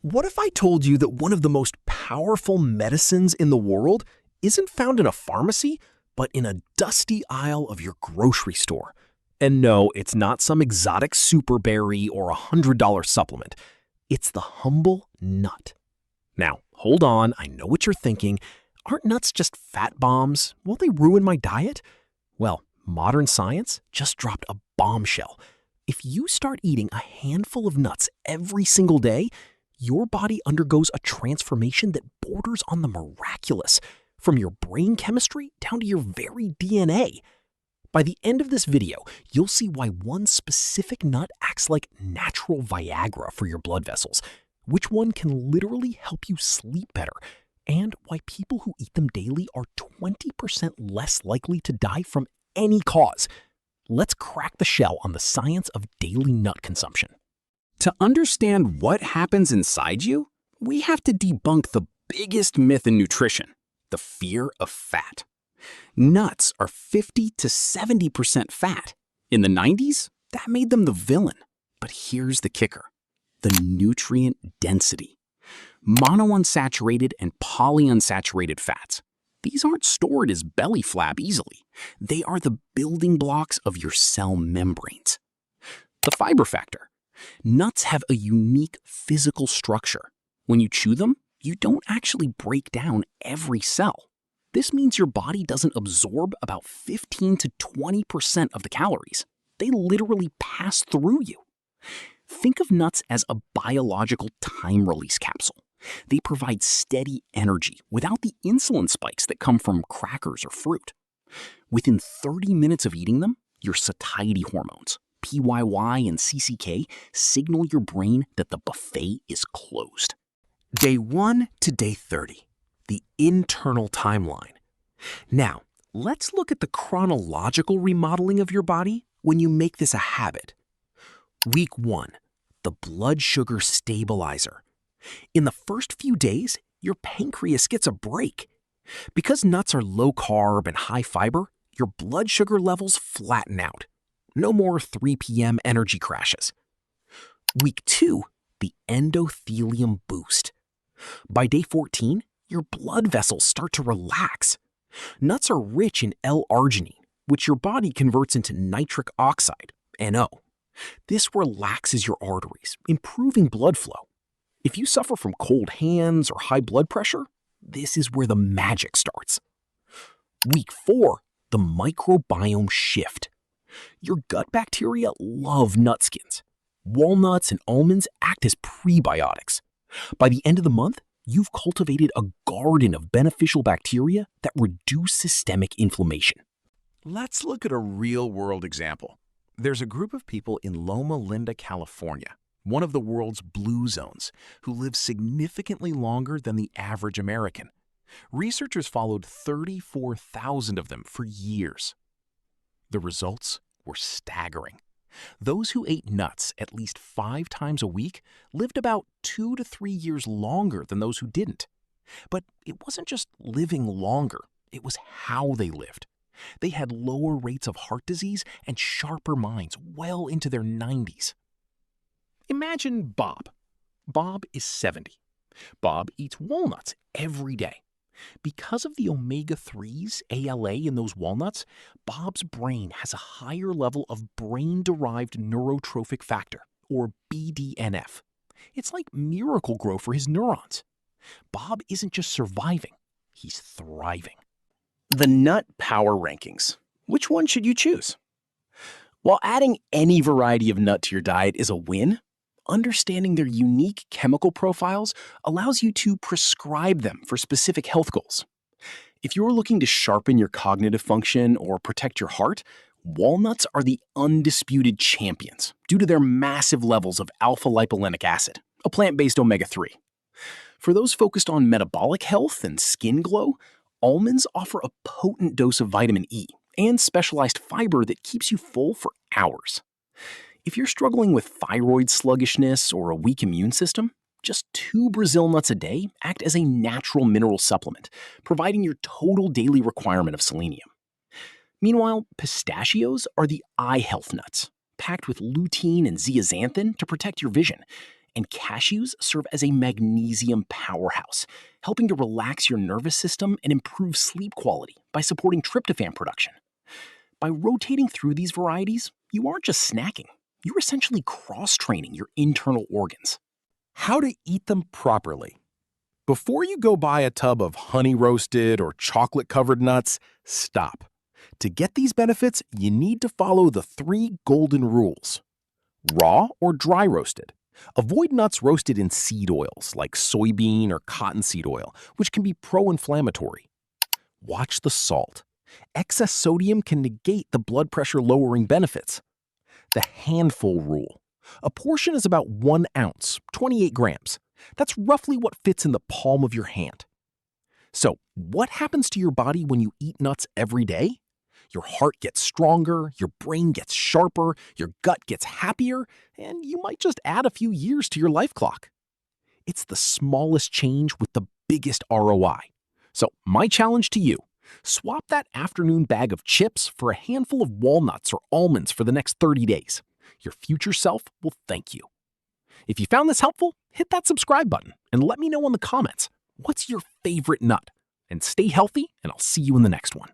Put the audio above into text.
What if I told you that one of the most powerful medicines in the world isn't found in a pharmacy, but in a dusty aisle of your grocery store? And no, it's not some exotic superberry or $100 supplement. It's the humble nut. Now, hold on, I know what you're thinking. Aren't nuts just fat bombs? Will they ruin my diet? Well, modern science just dropped a bombshell. If you start eating a handful of nuts every single day, your body undergoes a transformation that borders on the miraculous, from your brain chemistry down to your very DNA. By the end of this video, you'll see why one specific nut acts like natural Viagra for your blood vessels, which one can literally help you sleep better, and why people who eat them daily are 20% less likely to die from any cause. Let's crack the shell on the science of daily nut consumption. To understand what happens inside you, we have to debunk the biggest myth in nutrition, the fear of fat. Nuts are 50 to 70% fat. In the 90s, that made them the villain. But here's the kicker: the nutrient density. Monounsaturated and polyunsaturated fats. These aren't stored as belly flab easily. They are the building blocks of your cell membranes. The fiber factor. Nuts have a unique physical structure. When you chew them, you don't actually break down every cell. This means your body doesn't absorb about 15 to 20% of the calories. They literally pass through you. Think of nuts as a biological time-release capsule. They provide steady energy without the insulin spikes that come from crackers or fruit. Within 30 minutes of eating them, your satiety hormones, PYY and CCK, signal your brain that the buffet is closed. Day 1 to day 30, the internal timeline. Now, let's look at the chronological remodeling of your body when you make this a habit. Week 1, the blood sugar stabilizer. In the first few days, your pancreas gets a break. Because nuts are low carb and high fiber, your blood sugar levels flatten out. No more 3 p.m. energy crashes. Week 2, the endothelium boost. By day 14, your blood vessels start to relax. Nuts are rich in L-arginine, which your body converts into nitric oxide, NO. This relaxes your arteries, improving blood flow. If you suffer from cold hands or high blood pressure, this is where the magic starts. Week 4, the microbiome shift. Your gut bacteria love nut skins. Walnuts and almonds act as prebiotics. By the end of the month, you've cultivated a garden of beneficial bacteria that reduce systemic inflammation. Let's look at a real-world example. There's a group of people in Loma Linda, California, one of the world's blue zones, who live significantly longer than the average American. Researchers followed 34,000 of them for years. The results were staggering. Those who ate nuts at least 5 times a week lived about 2 to 3 years longer than those who didn't. But it wasn't just living longer, it was how they lived. They had lower rates of heart disease and sharper minds well into their 90s. Imagine Bob. Bob is 70. Bob eats walnuts every day. Because of the omega-3s, ALA, in those walnuts, Bob's brain has a higher level of brain-derived neurotrophic factor, or BDNF. It's like Miracle-Gro for his neurons. Bob isn't just surviving, he's thriving. The nut power rankings. Which one should you choose? While adding any variety of nut to your diet is a win, understanding their unique chemical profiles allows you to prescribe them for specific health goals. If you're looking to sharpen your cognitive function or protect your heart, walnuts are the undisputed champions due to their massive levels of alpha-lipolinic acid, a plant-based omega-3. For those focused on metabolic health and skin glow, almonds offer a potent dose of vitamin E and specialized fiber that keeps you full for hours. If you're struggling with thyroid sluggishness or a weak immune system, just 2 Brazil nuts a day act as a natural mineral supplement, providing your total daily requirement of selenium. Meanwhile, pistachios are the eye health nuts, packed with lutein and zeaxanthin to protect your vision. And cashews serve as a magnesium powerhouse, helping to relax your nervous system and improve sleep quality by supporting tryptophan production. By rotating through these varieties, you aren't just snacking, you're essentially cross-training your internal organs. How to eat them properly. Before you go buy a tub of honey-roasted or chocolate-covered nuts, stop. To get these benefits, you need to follow the 3 golden rules. Raw or dry roasted. Avoid nuts roasted in seed oils like soybean or cottonseed oil, which can be pro-inflammatory. Watch the salt. Excess sodium can negate the blood pressure lowering benefits. The handful rule. A portion is about 1 ounce, 28 grams. That's roughly what fits in the palm of your hand. So, what happens to your body when you eat nuts every day? Your heart gets stronger, your brain gets sharper, your gut gets happier, and you might just add a few years to your life clock. It's the smallest change with the biggest ROI. So, my challenge to you, swap that afternoon bag of chips for a handful of walnuts or almonds for the next 30 days. Your future self will thank you. If you found this helpful, hit that subscribe button and let me know in the comments, what's your favorite nut? And stay healthy, and I'll see you in the next one.